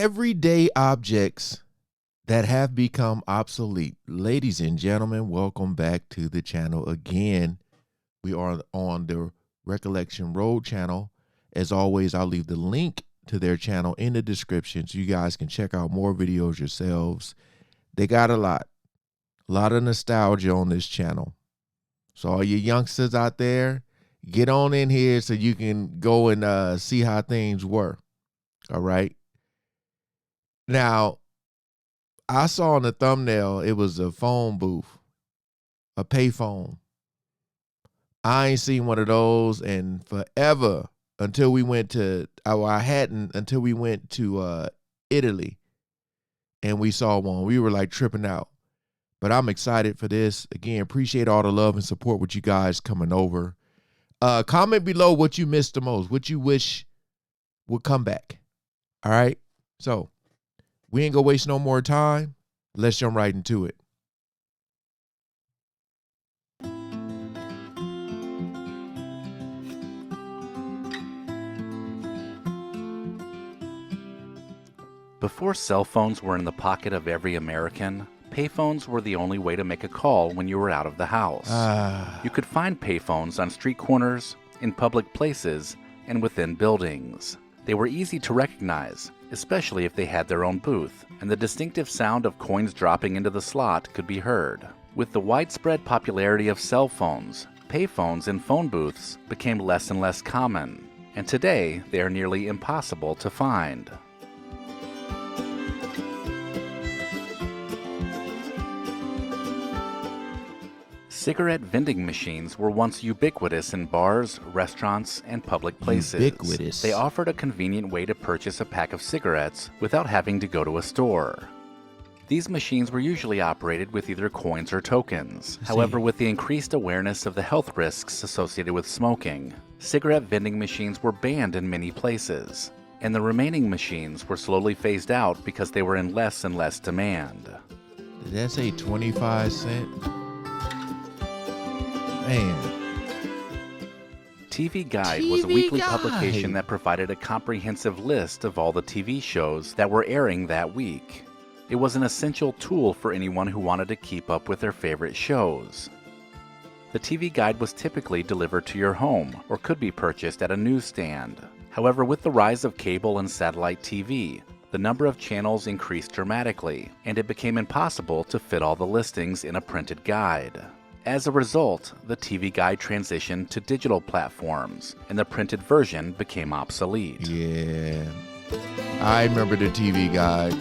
everyday objects that have become obsolete. Ladies and gentlemen, welcome back to the channel again. We are on the Recollection Road channel. As always, I'll leave the link to their channel in the description so you guys can check out more videos yourselves. They got a lot of nostalgia on this channel. So all you youngsters out there, get on in here so you can go and see how things were. All right. Now, I saw in the thumbnail, it was a phone booth, a payphone. I ain't seen one of those in forever until we went to, I hadn't until we went to Italy and we saw one. We were like tripping out. But I'm excited for this. Again, appreciate all the love and support with you guys coming over. Comment below what you missed the most, what you wish would come back. All right? So, we ain't gonna waste no more time. Let's jump right into it. Before cell phones were in the pocket of every American, payphones were the only way to make a call when you were out of the house. You could find payphones on street corners, in public places, and within buildings. They were easy to recognize, especially if they had their own booth, and the distinctive sound of coins dropping into the slot could be heard. With the widespread popularity of cell phones, payphones and phone booths became less and less common, and today they are nearly impossible to find. Cigarette vending machines were once ubiquitous in bars, restaurants, and public places. Ubiquitous. They offered a convenient way to purchase a pack of cigarettes without having to go to a store. These machines were usually operated with either coins or tokens. However, with the increased awareness of the health risks associated with smoking, cigarette vending machines were banned in many places, and the remaining machines were slowly phased out because they were in less and less demand. Did that say 25 cents? Man. TV Guide was a weekly publication that provided a comprehensive list of all the TV shows that were airing that week. It was an essential tool for anyone who wanted to keep up with their favorite shows. The TV Guide was typically delivered to your home or could be purchased at a newsstand. However, with the rise of cable and satellite TV, the number of channels increased dramatically, and it became impossible to fit all the listings in a printed guide. As a result, the TV Guide transitioned to digital platforms, and the printed version became obsolete. Yeah, I remember the TV Guide.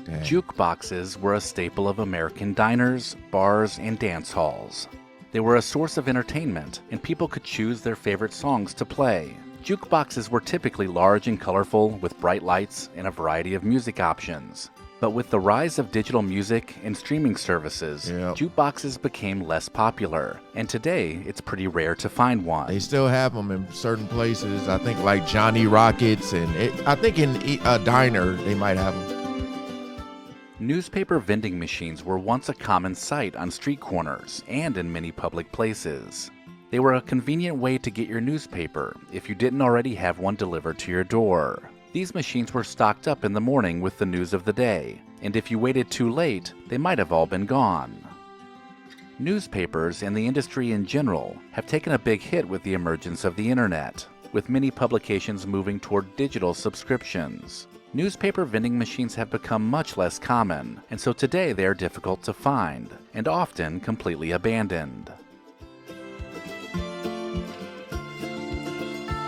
Dang. Jukeboxes were a staple of American diners, bars, and dance halls. They were a source of entertainment, and people could choose their favorite songs to play. Jukeboxes were typically large and colorful, with bright lights and a variety of music options. But with the rise of digital music and streaming services, jukeboxes became less popular, and today it's pretty rare to find one. They still have them in certain places. I think like Johnny Rockets, and I think in a diner they might have them. Newspaper vending machines were once a common sight on street corners and in many public places. They were a convenient way to get your newspaper if you didn't already have one delivered to your door. These machines were stocked up in the morning with the news of the day, and if you waited too late, they might have all been gone. Newspapers and the industry in general have taken a big hit with the emergence of the internet, with many publications moving toward digital subscriptions. Newspaper vending machines have become much less common, and so today they are difficult to find, and often completely abandoned.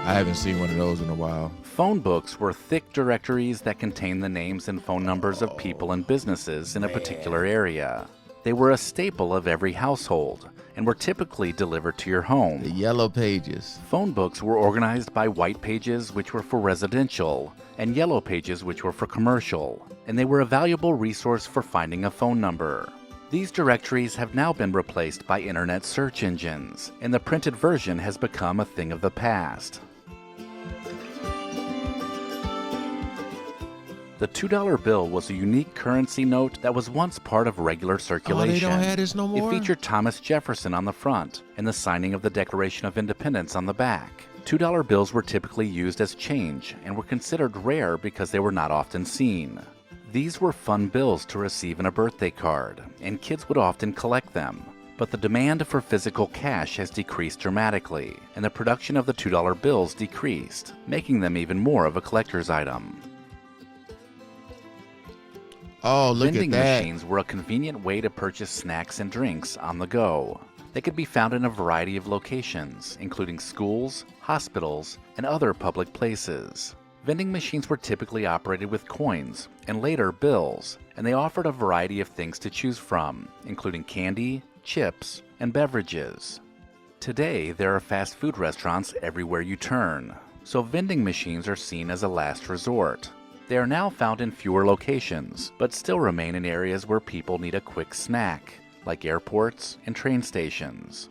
I haven't seen one of those in a while. Phone books were thick directories that contained the names and phone numbers of people and businesses in a particular area. They were a staple of every household and were typically delivered to your home. The yellow pages. Phone books were organized by white pages, which were for residential, and yellow pages, which were for commercial, and they were a valuable resource for finding a phone number. These directories have now been replaced by internet search engines, and the printed version has become a thing of the past. The $2 bill was a unique currency note that was once part of regular circulation. Oh, they don't have this no more? It featured Thomas Jefferson on the front and the signing of the Declaration of Independence on the back. $2 bills were typically used as change and were considered rare because they were not often seen. These were fun bills to receive in a birthday card, and kids would often collect them. But the demand for physical cash has decreased dramatically, and the production of the $2 bills decreased, making them even more of a collector's item. Oh, look Vending at that. machines were a convenient way to purchase snacks and drinks on the go. They could be found in a variety of locations, including schools, hospitals, and other public places. Vending machines were typically operated with coins, and later bills, and they offered a variety of things to choose from, including candy, chips, and beverages. Today, there are fast food restaurants everywhere you turn, so vending machines are seen as a last resort. They are now found in fewer locations, but still remain in areas where people need a quick snack, like airports and train stations.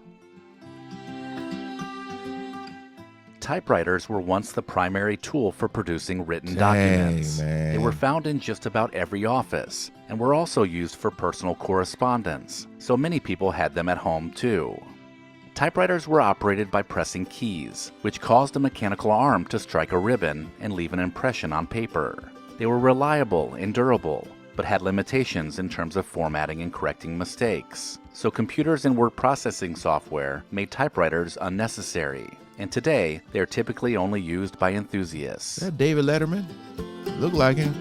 Typewriters were once the primary tool for producing written documents. Man. They were found in just about every office, and were also used for personal correspondence, so many people had them at home too. Typewriters were operated by pressing keys, which caused a mechanical arm to strike a ribbon and leave an impression on paper. They were reliable and durable, but had limitations in terms of formatting and correcting mistakes. So computers and word processing software made typewriters unnecessary, and today they are typically only used by enthusiasts. Is that David Letterman? Look like him.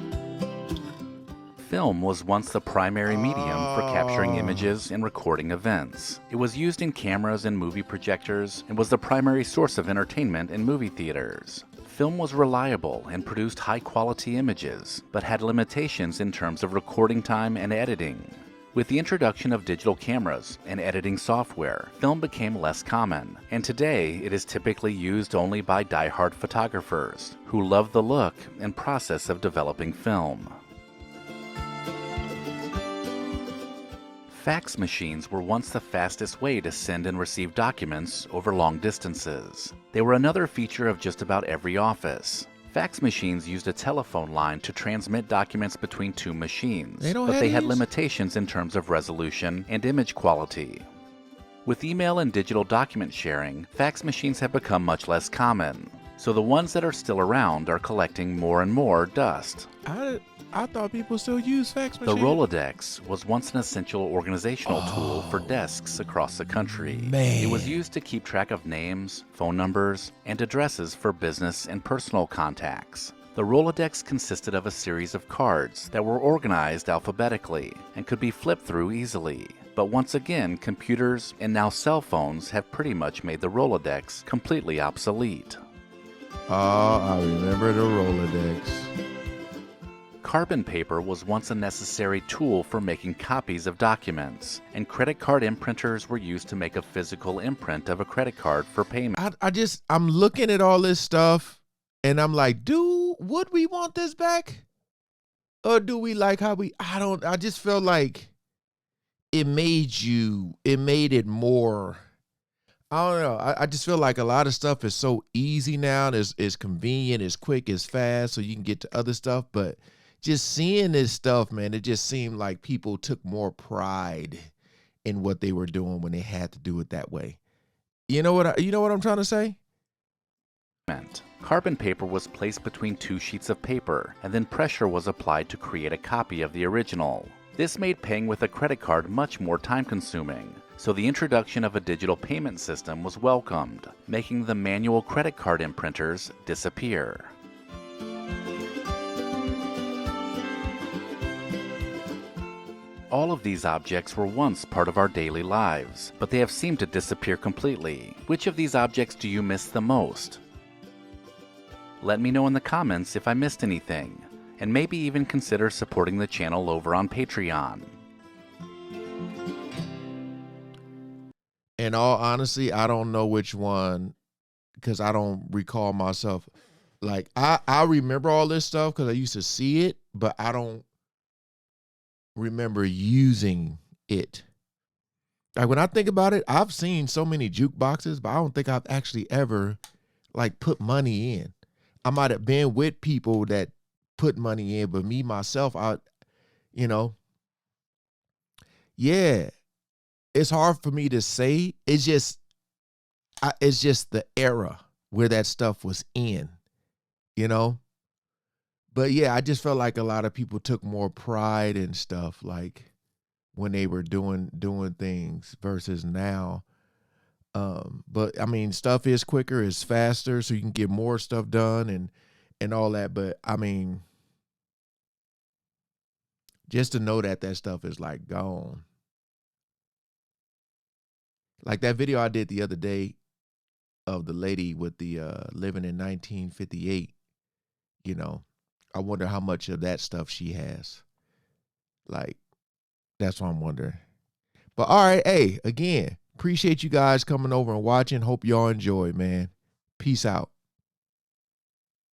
Film was once the primary medium for capturing images and recording events. It was used in cameras and movie projectors and was the primary source of entertainment in movie theaters. Film was reliable and produced high-quality images, but had limitations in terms of recording time and editing. With the introduction of digital cameras and editing software, film became less common, and today it is typically used only by die-hard photographers who love the look and process of developing film. Fax machines were once the fastest way to send and receive documents over long distances. They were another feature of just about every office. Fax machines used a telephone line to transmit documents between two machines, but they had limitations in terms of resolution and image quality. With email and digital document sharing, fax machines have become much less common, so the ones that are still around are collecting more and more dust. I thought people still use fax machines. The Rolodex was once an essential organizational tool for desks across the country. Man. It was used to keep track of names, phone numbers, and addresses for business and personal contacts. The Rolodex consisted of a series of cards that were organized alphabetically and could be flipped through easily. But once again, computers and now cell phones have pretty much made the Rolodex completely obsolete. Oh, I remember the Rolodex. Carbon paper was once a necessary tool for making copies of documents, and credit card imprinters were used to make a physical imprint of a credit card for payment. I'm looking at all this stuff, and I'm like, would we want this back? Or do we like how I just felt like it made it more, I don't know. I just feel like a lot of stuff is so easy now. It's convenient, it's quick, it's fast, so you can get to other stuff, but just seeing this stuff, man, it just seemed like people took more pride in what they were doing when they had to do it that way. You know what I'm trying to say? Carbon paper was placed between two sheets of paper, and then pressure was applied to create a copy of the original. This made paying with a credit card much more time-consuming, so the introduction of a digital payment system was welcomed, making the manual credit card imprinters disappear. All of these objects were once part of our daily lives, but they have seemed to disappear completely. Which of these objects do you miss the most? Let me know in the comments if I missed anything, and maybe even consider supporting the channel over on Patreon. In all honesty, I don't know which one, because I don't recall myself. Like, I remember all this stuff because I used to see it, but I don't remember using it. Like, when I think about it, I've seen so many jukeboxes, but I don't think I've actually ever like put money in. I might have been with people that put money in, but me myself, yeah, it's hard for me to say. It's just the era. where that stuff was in, you know? But yeah, I just felt like a lot of people took more pride in stuff like when they were doing things versus now. But I mean, stuff is quicker, it's faster, so you can get more stuff done and all that. But I mean, just to know that that stuff is like gone. Like that video I did the other day of the lady with the living in 1958, you know. I wonder how much of that stuff she has. Like, that's what I'm wondering. But all right, hey, again, appreciate you guys coming over and watching. Hope y'all enjoy, man. Peace out.